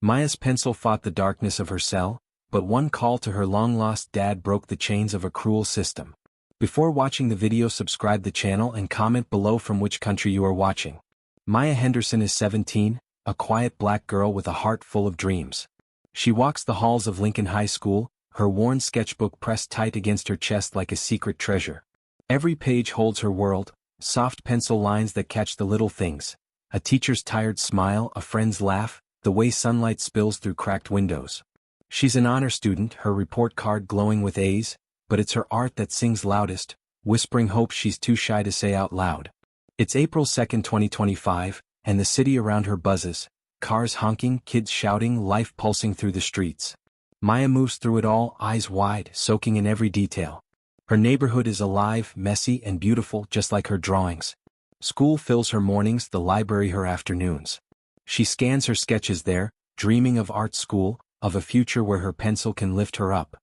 Maya's pencil fought the darkness of her cell, but one call to her long-lost dad broke the chains of a cruel system. Before watching the video, subscribe the channel and comment below from which country you are watching. Maya Henderson is 17, a quiet black girl with a heart full of dreams. She walks the halls of Lincoln High School, her worn sketchbook pressed tight against her chest like a secret treasure. Every page holds her world, soft pencil lines that catch the little things. A teacher's tired smile, a friend's laugh, the way sunlight spills through cracked windows. She's an honor student, her report card glowing with A's, but it's her art that sings loudest, whispering hope she's too shy to say out loud. It's April 2, 2025, and the city around her buzzes, cars honking, kids shouting, life pulsing through the streets. Maya moves through it all, eyes wide, soaking in every detail. Her neighborhood is alive, messy, and beautiful, just like her drawings. School fills her mornings, the library her afternoons. She scans her sketches there, dreaming of art school, of a future where her pencil can lift her up.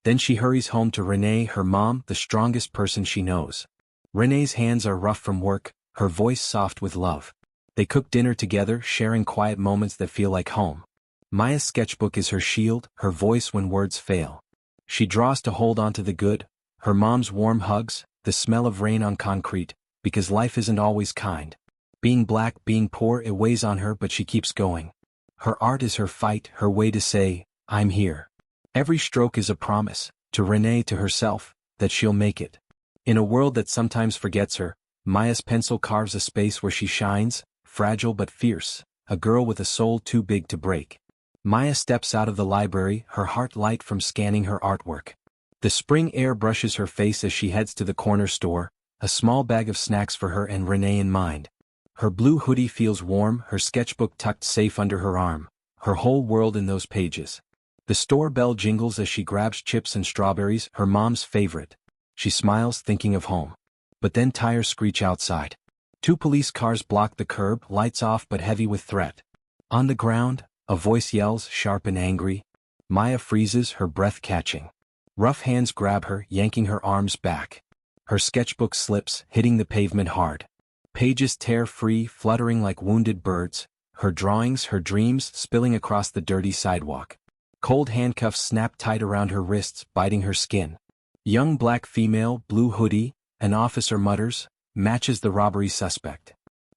Then she hurries home to Renee, her mom, the strongest person she knows. Renee's hands are rough from work, her voice soft with love. They cook dinner together, sharing quiet moments that feel like home. Maya's sketchbook is her shield, her voice when words fail. She draws to hold on to the good, her mom's warm hugs, the smell of rain on concrete, because life isn't always kind. Being black, being poor, it weighs on her, but she keeps going. Her art is her fight, her way to say, I'm here. Every stroke is a promise, to Renee, to herself, that she'll make it. In a world that sometimes forgets her, Maya's pencil carves a space where she shines, fragile but fierce, a girl with a soul too big to break. Maya steps out of the library, her heart light from scanning her artwork. The spring air brushes her face as she heads to the corner store, a small bag of snacks for her and Renee in mind. Her blue hoodie feels warm, her sketchbook tucked safe under her arm, her whole world in those pages. The store bell jingles as she grabs chips and strawberries, her mom's favorite. She smiles, thinking of home. But then tires screech outside. 2 police cars block the curb, lights off but heavy with threat. On the ground, a voice yells, sharp and angry. Maya freezes, her breath catching. Rough hands grab her, yanking her arms back. Her sketchbook slips, hitting the pavement hard. Pages tear free, fluttering like wounded birds, her drawings, her dreams, spilling across the dirty sidewalk. Cold handcuffs snap tight around her wrists, biting her skin. Young black female, blue hoodie, an officer mutters, matches the robbery suspect.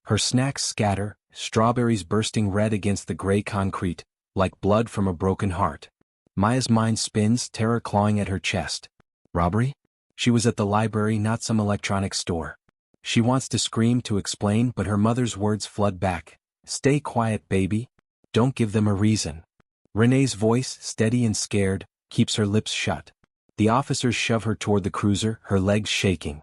Her snacks scatter, strawberries bursting red against the gray concrete, like blood from a broken heart. Maya's mind spins, terror clawing at her chest. Robbery? She was at the library, not some electronics store. She wants to scream, to explain, but her mother's words flood back. Stay quiet, baby. Don't give them a reason. Renee's voice, steady and scared, keeps her lips shut. The officers shove her toward the cruiser, her legs shaking.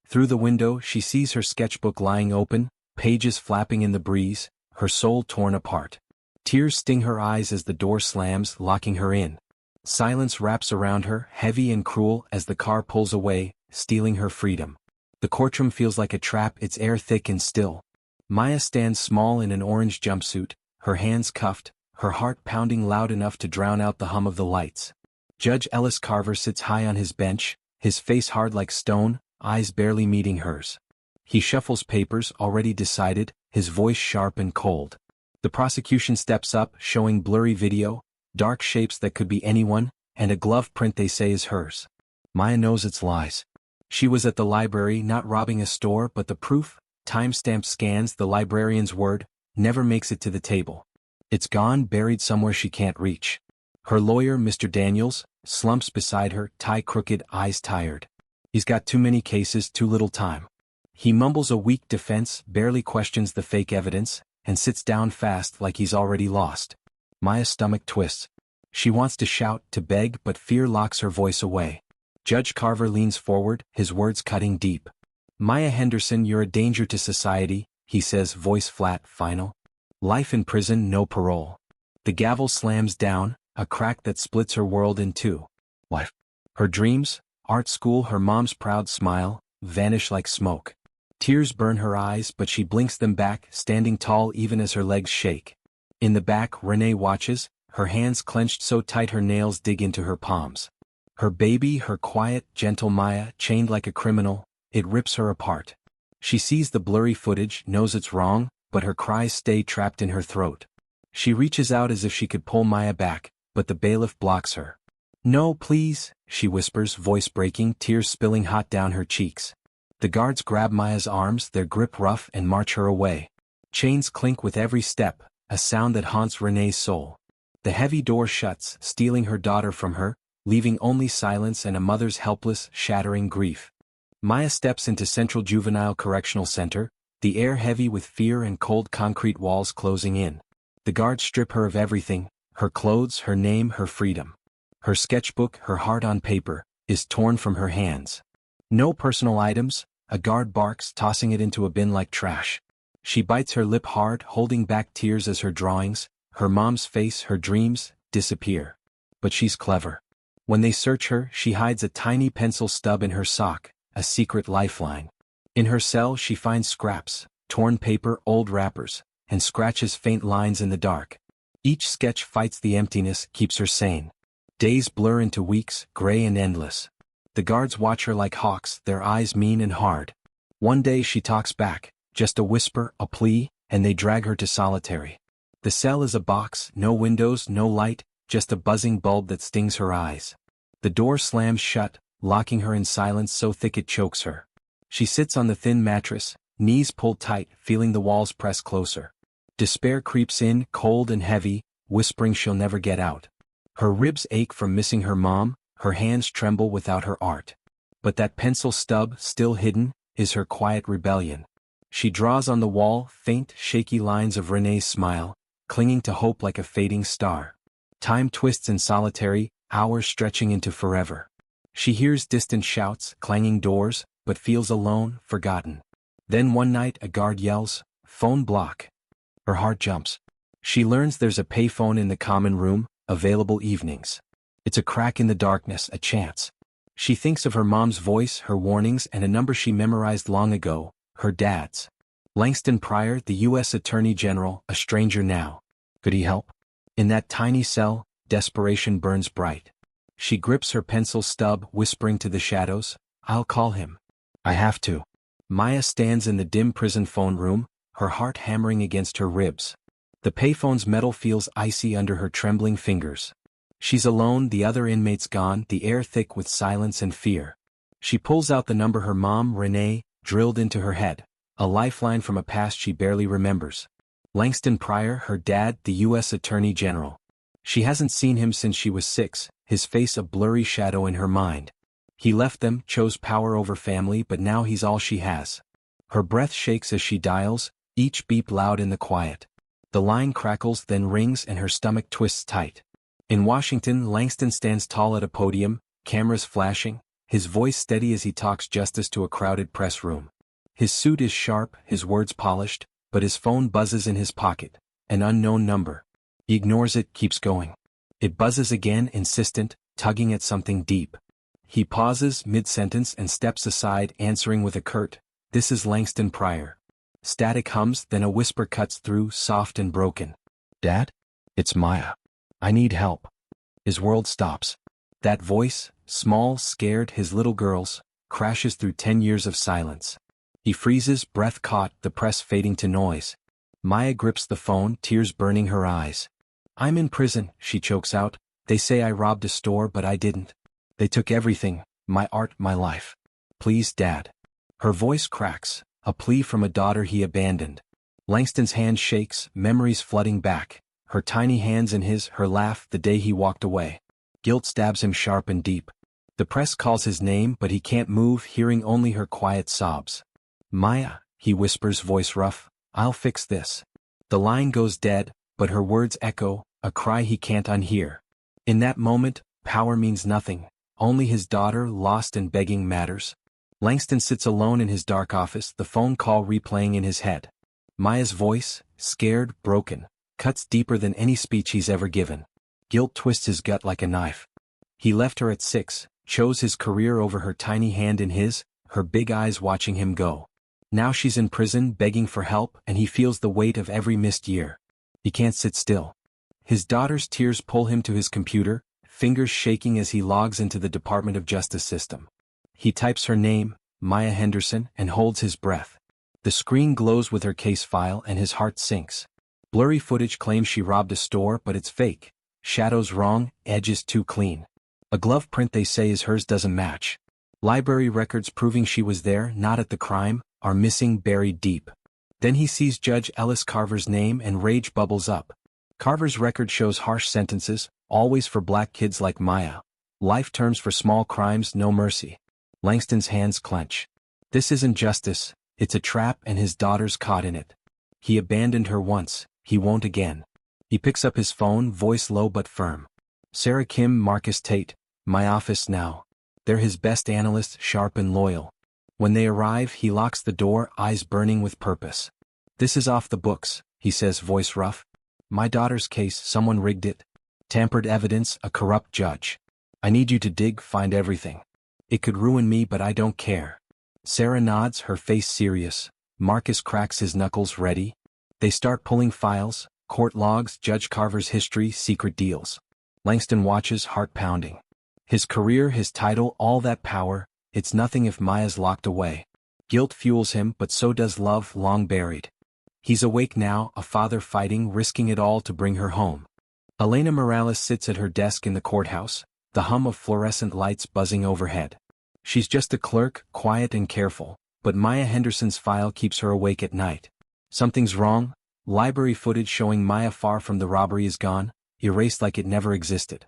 Through the window, she sees her sketchbook lying open, pages flapping in the breeze, her soul torn apart. Tears sting her eyes as the door slams, locking her in. Silence wraps around her, heavy and cruel, as the car pulls away, stealing her freedom. The courtroom feels like a trap, its air thick and still. Maya stands small in an orange jumpsuit, her hands cuffed, her heart pounding loud enough to drown out the hum of the lights. Judge Ellis Carver sits high on his bench, his face hard like stone, eyes barely meeting hers. He shuffles papers, already decided, his voice sharp and cold. The prosecution steps up, showing blurry video, dark shapes that could be anyone, and a glove print they say is hers. Maya knows it's lies. She was at the library, not robbing a store, but the proof, timestamp scans, the librarian's word, never makes it to the table. It's gone, buried somewhere she can't reach. Her lawyer, Mr. Daniels, slumps beside her, tie crooked, eyes tired. He's got too many cases, too little time. He mumbles a weak defense, barely questions the fake evidence, and sits down fast like he's already lost. Maya's stomach twists. She wants to shout, to beg, but fear locks her voice away. Judge Carver leans forward, his words cutting deep. Maya Henderson, you're a danger to society, he says, voice flat, final. Life in prison, no parole. The gavel slams down, a crack that splits her world in two. Life. Her dreams, art school, her mom's proud smile, vanish like smoke. Tears burn her eyes, but she blinks them back, standing tall even as her legs shake. In the back, Renee watches, her hands clenched so tight her nails dig into her palms. Her baby, her quiet, gentle Maya, chained like a criminal, it rips her apart. She sees the blurry footage, knows it's wrong, but her cries stay trapped in her throat. She reaches out as if she could pull Maya back, but the bailiff blocks her. "No, please," she whispers, voice breaking, tears spilling hot down her cheeks. The guards grab Maya's arms, their grip rough, and march her away. Chains clink with every step, a sound that haunts Renee's soul. The heavy door shuts, stealing her daughter from her, leaving only silence and a mother's helpless, shattering grief. Maya steps into Central Juvenile Correctional Center, the air heavy with fear and cold concrete walls closing in. The guards strip her of everything, her clothes, her name, her freedom. Her sketchbook, her heart on paper, is torn from her hands. No personal items, a guard barks, tossing it into a bin like trash. She bites her lip hard, holding back tears as her drawings, her mom's face, her dreams, disappear. But she's clever. When they search her, she hides a tiny pencil stub in her sock, a secret lifeline. In her cell she finds scraps, torn paper, old wrappers, and scratches faint lines in the dark. Each sketch fights the emptiness, keeps her sane. Days blur into weeks, gray and endless. The guards watch her like hawks, their eyes mean and hard. One day she talks back, just a whisper, a plea, and they drag her to solitary. The cell is a box, no windows, no light, just a buzzing bulb that stings her eyes. The door slams shut, locking her in silence so thick it chokes her. She sits on the thin mattress, knees pulled tight, feeling the walls press closer. Despair creeps in, cold and heavy, whispering she'll never get out. Her ribs ache from missing her mom, her hands tremble without her art. But that pencil stub, still hidden, is her quiet rebellion. She draws on the wall, faint, shaky lines of Renee's smile, clinging to hope like a fading star. Time twists in solitary, hours stretching into forever. She hears distant shouts, clanging doors, but feels alone, forgotten. Then one night a guard yells, "Phone block." Her heart jumps. She learns there's a payphone in the common room, available evenings. It's a crack in the darkness, a chance. She thinks of her mom's voice, her warnings, and a number she memorized long ago, her dad's. Langston Pryor, the U.S. Attorney General, a stranger now. Could he help? In that tiny cell, desperation burns bright. She grips her pencil stub, whispering to the shadows, "I'll call him. I have to." Maya stands in the dim prison phone room, her heart hammering against her ribs. The payphone's metal feels icy under her trembling fingers. She's alone, the other inmates gone, the air thick with silence and fear. She pulls out the number her mom, Renee, drilled into her head, a lifeline from a past she barely remembers. Langston Pryor, her dad, the U.S. Attorney General. She hasn't seen him since she was 6, his face a blurry shadow in her mind. He left them, chose power over family, but now he's all she has. Her breath shakes as she dials, each beep loud in the quiet. The line crackles, then rings, and her stomach twists tight. In Washington, Langston stands tall at a podium, cameras flashing, his voice steady as he talks justice to a crowded press room. His suit is sharp, his words polished, but his phone buzzes in his pocket, an unknown number. He ignores it, keeps going. It buzzes again, insistent, tugging at something deep. He pauses mid-sentence and steps aside, answering with a curt, "This is Langston Pryor." Static hums, then a whisper cuts through, soft and broken. "Dad? It's Maya. I need help." His world stops. That voice, small, scared, his little girl's, crashes through 10 years of silence. He freezes, breath caught, the press fading to noise. Maya grips the phone, tears burning her eyes. "I'm in prison," she chokes out. "They say I robbed a store, but I didn't. They took everything, my art, my life. Please, Dad." Her voice cracks, a plea from a daughter he abandoned. Langston's hand shakes, memories flooding back, her tiny hands in his, her laugh, the day he walked away. Guilt stabs him sharp and deep. The press calls his name, but he can't move, hearing only her quiet sobs. "Maya," he whispers, voice rough, "I'll fix this." The line goes dead, but her words echo, a cry he can't unhear. In that moment, power means nothing, only his daughter, lost and begging, matters. Langston sits alone in his dark office, the phone call replaying in his head. Maya's voice, scared, broken, cuts deeper than any speech he's ever given. Guilt twists his gut like a knife. He left her at 6, chose his career over her tiny hand in his, her big eyes watching him go. Now she's in prison, begging for help, and he feels the weight of every missed year. He can't sit still. His daughter's tears pull him to his computer, fingers shaking as he logs into the Department of Justice system. He types her name, Maya Henderson, and holds his breath. The screen glows with her case file and his heart sinks. Blurry footage claims she robbed a store, but it's fake. Shadows wrong, edges too clean. A glove print they say is hers doesn't match. Library records proving she was there, not at the crime, are missing, buried deep. Then he sees Judge Ellis Carver's name and rage bubbles up. Carver's record shows harsh sentences, always for black kids like Maya. Life terms for small crimes, no mercy. Langston's hands clench. This isn't justice, it's a trap, and his daughter's caught in it. He abandoned her once, he won't again. He picks up his phone, voice low but firm. Sarah Kim, Marcus Tate, my office now. They're his best analysts, sharp and loyal. When they arrive, he locks the door, eyes burning with purpose. This is off the books, he says, voice rough. My daughter's case, someone rigged it. Tampered evidence, a corrupt judge. I need you to dig, find everything. It could ruin me, but I don't care. Sarah nods, her face serious. Marcus cracks his knuckles, ready. They start pulling files, court logs, Judge Carver's history, secret deals. Langston watches, heart pounding. His career, his title, all that power, it's nothing if Maya's locked away. Guilt fuels him, but so does love, long buried. He's awake now, a father fighting, risking it all to bring her home. Elena Morales sits at her desk in the courthouse, the hum of fluorescent lights buzzing overhead. She's just a clerk, quiet and careful, but Maya Henderson's file keeps her awake at night. Something's wrong. Library footage showing Maya far from the robbery is gone, erased like it never existed.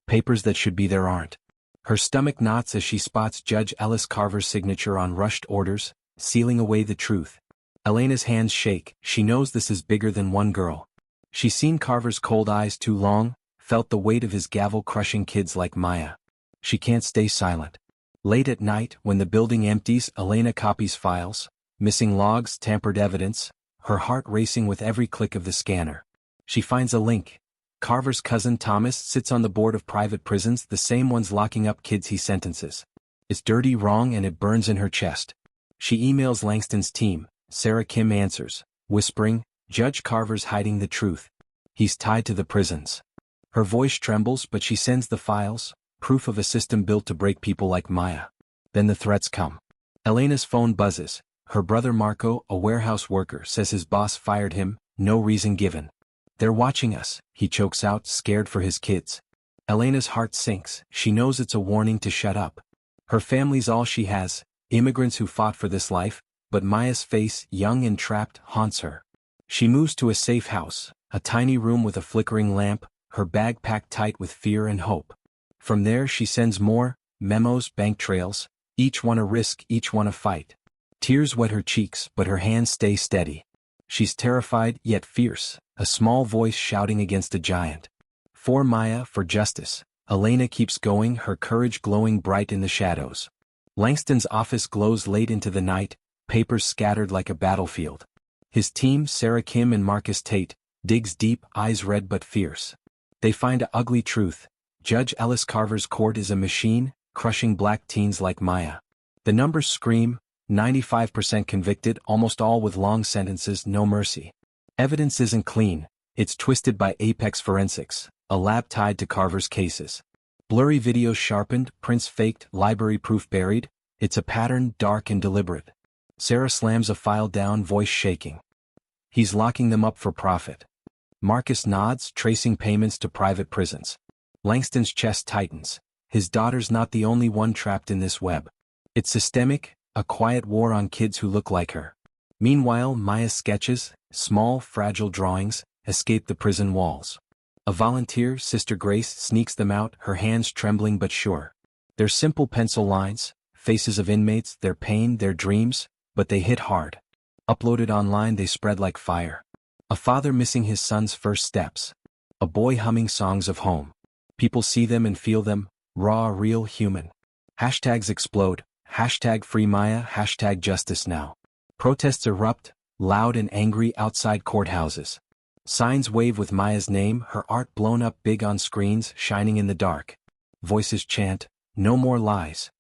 Papers that should be there aren't. Her stomach knots as she spots Judge Ellis Carver's signature on rushed orders, sealing away the truth. Elena's hands shake, she knows this is bigger than one girl. She's seen Carver's cold eyes too long, felt the weight of his gavel crushing kids like Maya. She can't stay silent. Late at night, when the building empties, Elena copies files, missing logs, tampered evidence, her heart racing with every click of the scanner. She finds a link. Carver's cousin Thomas sits on the board of private prisons, the same ones locking up kids he sentences. It's dirty, wrong, and it burns in her chest. She emails Langston's team. Sarah Kim answers, whispering, Judge Carver's hiding the truth. He's tied to the prisons. Her voice trembles, but she sends the files, proof of a system built to break people like Maya. Then the threats come. Elena's phone buzzes. Her brother Marco, a warehouse worker, says his boss fired him, no reason given. They're watching us, he chokes out, scared for his kids. Elena's heart sinks, she knows it's a warning to shut up. Her family's all she has, immigrants who fought for this life, but Maya's face, young and trapped, haunts her. She moves to a safe house, a tiny room with a flickering lamp, her bag packed tight with fear and hope. From there she sends more, memos, bank trails, each one a risk, each one a fight. Tears wet her cheeks, but her hands stay steady. She's terrified, yet fierce, a small voice shouting against a giant. For Maya, for justice. Elena keeps going, her courage glowing bright in the shadows. Langston's office glows late into the night, papers scattered like a battlefield. His team, Sarah Kim and Marcus Tate, digs deep, eyes red but fierce. They find an ugly truth. Judge Ellis Carver's court is a machine, crushing black teens like Maya. The numbers scream, 95% convicted, almost all with long sentences, no mercy. Evidence isn't clean, it's twisted by Apex Forensics, a lab tied to Carver's cases. Blurry videos sharpened, prints faked, library proof buried, it's a pattern, dark and deliberate. Sarah slams a file down, voice shaking. He's locking them up for profit. Marcus nods, tracing payments to private prisons. Langston's chest tightens. His daughter's not the only one trapped in this web. It's systemic, a quiet war on kids who look like her. Meanwhile, Maya's sketches, small, fragile drawings, escape the prison walls. A volunteer, Sister Grace, sneaks them out, her hands trembling but sure. They're simple pencil lines, faces of inmates, their pain, their dreams, but they hit hard. Uploaded online, they spread like fire. A father missing his son's first steps. A boy humming songs of home. People see them and feel them, raw, real, human. Hashtags explode, hashtag free Maya, hashtag justice now. Protests erupt, loud and angry outside courthouses. Signs wave with Maya's name, her art blown up big on screens, shining in the dark. Voices chant, no more lies.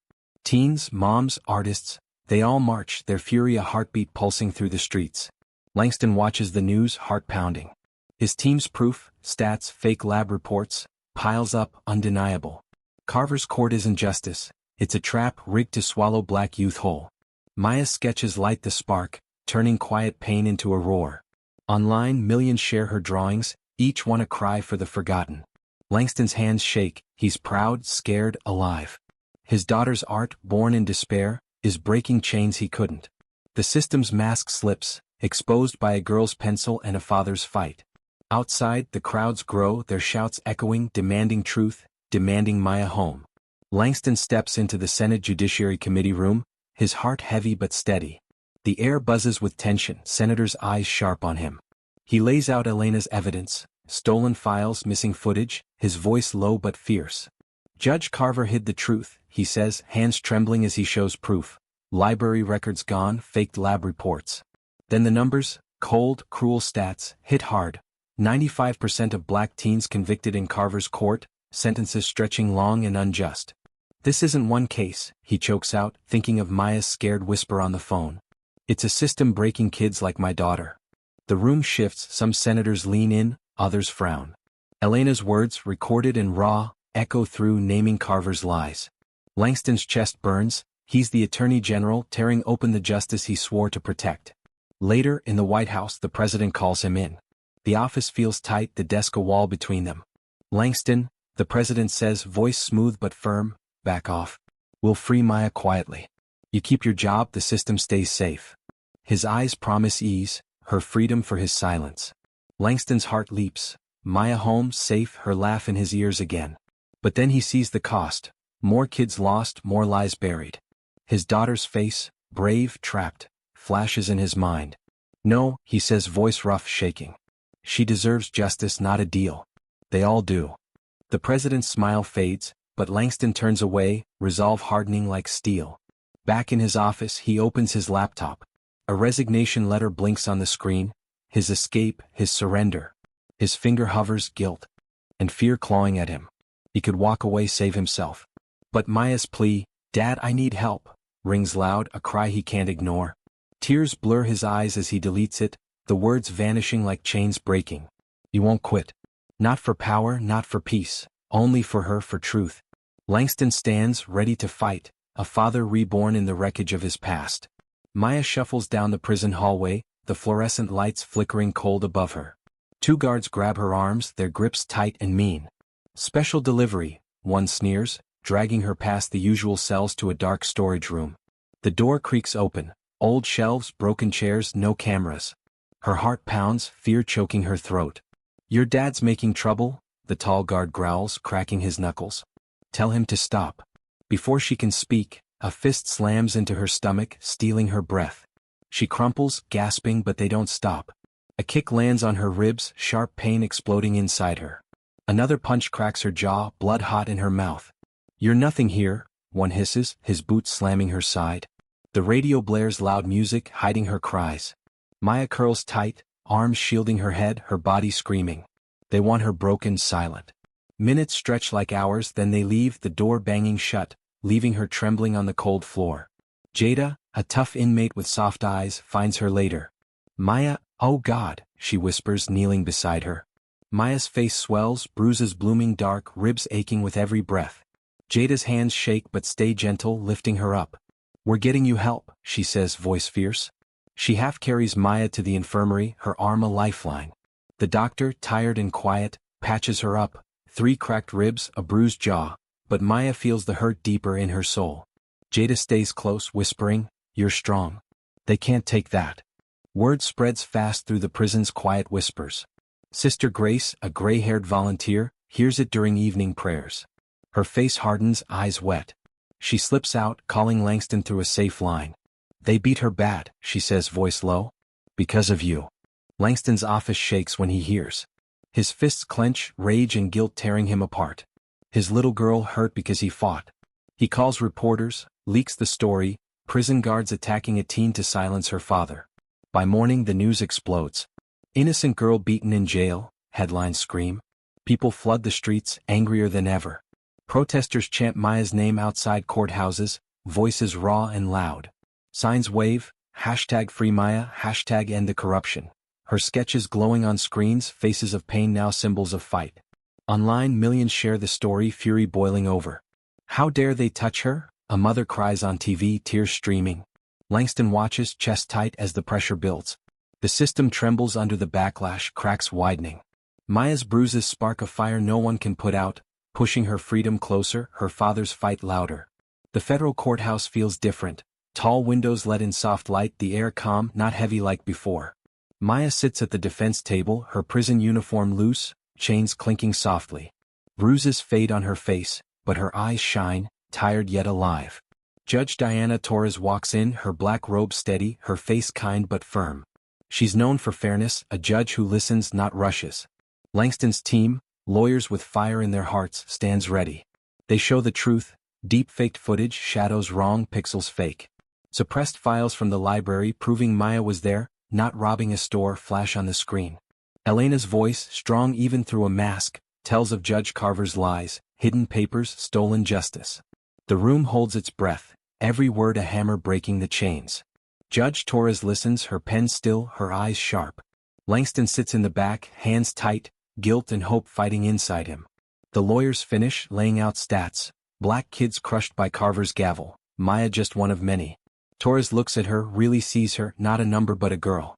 Teens, moms, artists, they all march, their fury a heartbeat pulsing through the streets. Langston watches the news, heart pounding. His team's proof, stats, fake lab reports, piles up, undeniable. Carver's court isn't justice, it's a trap rigged to swallow black youth whole. Maya's sketches light the spark, turning quiet pain into a roar. Online, millions share her drawings, each one a cry for the forgotten. Langston's hands shake, he's proud, scared, alive. His daughter's art, born in despair, is breaking chains he couldn't. The system's mask slips, exposed by a girl's pencil and a father's fight. Outside, the crowds grow, their shouts echoing, demanding truth, demanding Maya home. Langston steps into the Senate Judiciary Committee room, his heart heavy but steady. The air buzzes with tension, senators' eyes sharp on him. He lays out Elena's evidence, stolen files, missing footage, his voice low but fierce. Judge Carver hid the truth, he says, hands trembling as he shows proof. Library records gone, faked lab reports. Then the numbers, cold, cruel stats, hit hard. 95% of black teens convicted in Carver's court, sentences stretching long and unjust. This isn't one case, he chokes out, thinking of Maya's scared whisper on the phone. It's a system breaking kids like my daughter. The room shifts, some senators lean in, others frown. Elena's words, recorded and raw, echo through, naming Carver's lies. Langston's chest burns, he's the Attorney General tearing open the justice he swore to protect. Later, in the White House, the president calls him in. The office feels tight, the desk a wall between them. Langston, the president says, voice smooth but firm, back off. We'll free Maya quietly. You keep your job, the system stays safe. His eyes promise ease, her freedom for his silence. Langston's heart leaps. Maya home, safe, her laugh in his ears again. But then he sees the cost. More kids lost, more lies buried. His daughter's face, brave, trapped, flashes in his mind. No, he says, voice rough, shaking. She deserves justice, not a deal. They all do. The president's smile fades, but Langston turns away, resolve hardening like steel. Back in his office, he opens his laptop. A resignation letter blinks on the screen. His escape, his surrender. His finger hovers, guilt and fear clawing at him. He could walk away, save himself. But Maya's plea, Dad, I need help, rings loud, a cry he can't ignore. Tears blur his eyes as he deletes it, the words vanishing like chains breaking. You won't quit. Not for power, not for peace, only for her, for truth. Langston stands, ready to fight, a father reborn in the wreckage of his past. Maya shuffles down the prison hallway, the fluorescent lights flickering cold above her. Two guards grab her arms, their grips tight and mean. Special delivery, one sneers, dragging her past the usual cells to a dark storage room. The door creaks open, old shelves, broken chairs, no cameras. Her heart pounds, fear choking her throat. Your dad's making trouble, the tall guard growls, cracking his knuckles. Tell him to stop. Before she can speak, a fist slams into her stomach, stealing her breath. She crumples, gasping, but they don't stop. A kick lands on her ribs, sharp pain exploding inside her. Another punch cracks her jaw, blood hot in her mouth. You're nothing here, one hisses, his boots slamming her side. The radio blares loud music, hiding her cries. Maya curls tight, arms shielding her head, her body screaming. They want her broken, silent. Minutes stretch like hours, then they leave, the door banging shut, leaving her trembling on the cold floor. Jada, a tough inmate with soft eyes, finds her later. Maya, oh God, she whispers, kneeling beside her. Maya's face swells, bruises blooming dark, ribs aching with every breath. Jada's hands shake but stay gentle, lifting her up. We're getting you help, she says, voice fierce. She half carries Maya to the infirmary, her arm a lifeline. The doctor, tired and quiet, patches her up, 3 cracked ribs, a bruised jaw, but Maya feels the hurt deeper in her soul. Jada stays close, whispering, you're strong. They can't take that. Word spreads fast through the prison's quiet whispers. Sister Grace, a gray-haired volunteer, hears it during evening prayers. Her face hardens, eyes wet. She slips out, calling Langston through a safe line. They beat her bad, she says, voice low. Because of you. Langston's office shakes when he hears. His fists clench, rage and guilt tearing him apart. His little girl hurt because he fought. He calls reporters, leaks the story, prison guards attacking a teen to silence her father. By morning the news explodes. Innocent girl beaten in jail, headlines scream. People flood the streets, angrier than ever. Protesters chant Maya's name outside courthouses, voices raw and loud. Signs wave, hashtag free Maya, hashtag end the corruption. Her sketches glowing on screens, faces of pain now symbols of fight. Online millions share the story, fury boiling over. How dare they touch her? A mother cries on TV, tears streaming. Langston watches, chest tight as the pressure builds. The system trembles under the backlash, cracks widening. Maya's bruises spark a fire no one can put out, pushing her freedom closer, her father's fight louder. The federal courthouse feels different. Tall windows let in soft light, the air calm, not heavy like before. Maya sits at the defense table, her prison uniform loose, chains clinking softly. Bruises fade on her face, but her eyes shine, tired yet alive. Judge Diana Torres walks in, her black robe steady, her face kind but firm. She's known for fairness, a judge who listens, not rushes. Langston's team, lawyers with fire in their hearts, stands ready. They show the truth, deep-faked footage, shadows wrong, pixels fake. Suppressed files from the library proving Maya was there, not robbing a store, flash on the screen. Elena's voice, strong even through a mask, tells of Judge Carver's lies, hidden papers, stolen justice. The room holds its breath, every word a hammer breaking the chains. Judge Torres listens, her pen still, her eyes sharp. Langston sits in the back, hands tight, guilt and hope fighting inside him. The lawyers finish, laying out stats. Black kids crushed by Carver's gavel, Maya just one of many. Torres looks at her, really sees her, not a number but a girl.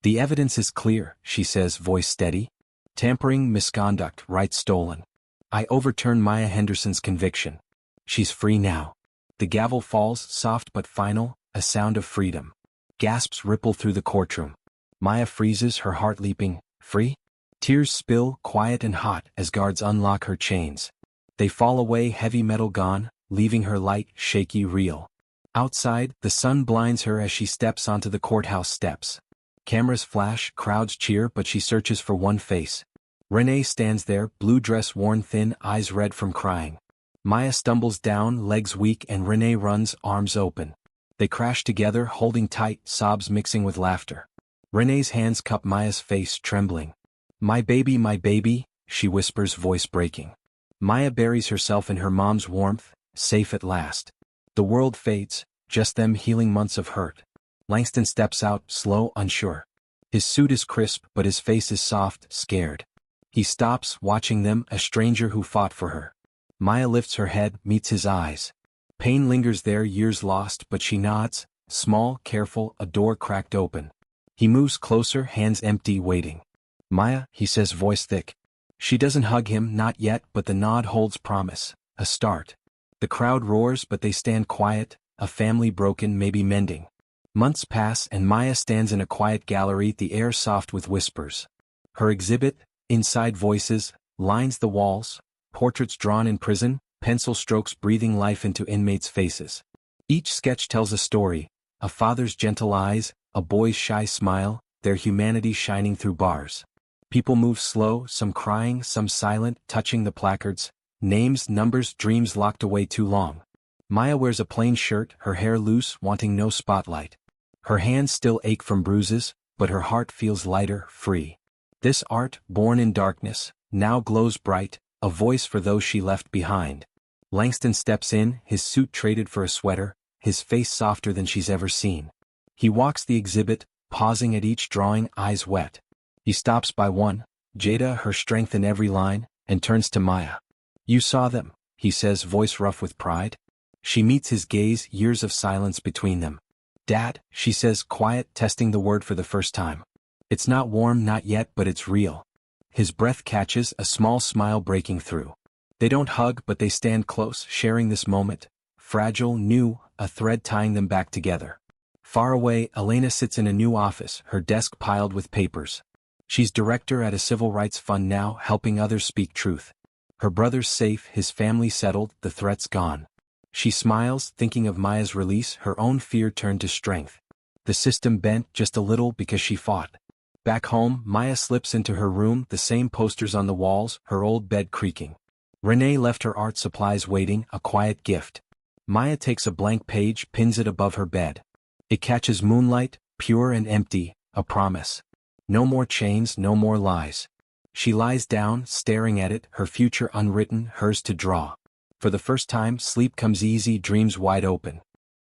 The evidence is clear, she says, voice steady. Tampering, misconduct, rights stolen. I overturn Maya Henderson's conviction. She's free now. The gavel falls, soft but final, a sound of freedom. Gasps ripple through the courtroom. Maya freezes, her heart leaping. Free? Tears spill, quiet and hot, as guards unlock her chains. They fall away, heavy metal gone, leaving her light, shaky, real. Outside, the sun blinds her as she steps onto the courthouse steps. Cameras flash, crowds cheer, but she searches for one face. Renee stands there, blue dress worn thin, eyes red from crying. Maya stumbles down, legs weak, and Renee runs, arms open. They crash together, holding tight, sobs mixing with laughter. Renee's hands cup Maya's face, trembling. My baby, she whispers, voice breaking. Maya buries herself in her mom's warmth, safe at last. The world fades, just them healing months of hurt. Langston steps out, slow, unsure. His suit is crisp, but his face is soft, scared. He stops, watching them, a stranger who fought for her. Maya lifts her head, meets his eyes. Pain lingers there, years lost, but she nods, small, careful, a door cracked open. He moves closer, hands empty, waiting. Maya, he says, voice thick. She doesn't hug him, not yet, but the nod holds promise, a start. The crowd roars, but they stand quiet, a family broken, maybe mending. Months pass and Maya stands in a quiet gallery, the air soft with whispers. Her exhibit, inside voices, lines the walls, portraits drawn in prison, pencil strokes breathing life into inmates' faces. Each sketch tells a story, a father's gentle eyes, a boy's shy smile, their humanity shining through bars. People move slow, some crying, some silent, touching the placards, names, numbers, dreams locked away too long. Maya wears a plain shirt, her hair loose, wanting no spotlight. Her hands still ache from bruises, but her heart feels lighter, free. This art, born in darkness, now glows bright, a voice for those she left behind. Langston steps in, his suit traded for a sweater, his face softer than she's ever seen. He walks the exhibit, pausing at each drawing, eyes wet. He stops by one, Jada, her strength in every line, and turns to Maya. You saw them, he says, voice rough with pride. She meets his gaze, years of silence between them. Dad, she says, quiet, testing the word for the first time. It's not warm, not yet, but it's real. His breath catches, a small smile breaking through. They don't hug, but they stand close, sharing this moment. Fragile, new, a thread tying them back together. Far away, Elena sits in a new office, her desk piled with papers. She's director at a civil rights fund now, helping others speak truth. Her brother's safe, his family settled, the threats gone. She smiles, thinking of Maya's release, her own fear turned to strength. The system bent just a little because she fought. Back home, Maya slips into her room, the same posters on the walls, her old bed creaking. Renee left her art supplies waiting, a quiet gift. Maya takes a blank page, pins it above her bed. It catches moonlight, pure and empty, a promise. No more chains, no more lies. She lies down, staring at it, her future unwritten, hers to draw. For the first time, sleep comes easy, dreams wide open.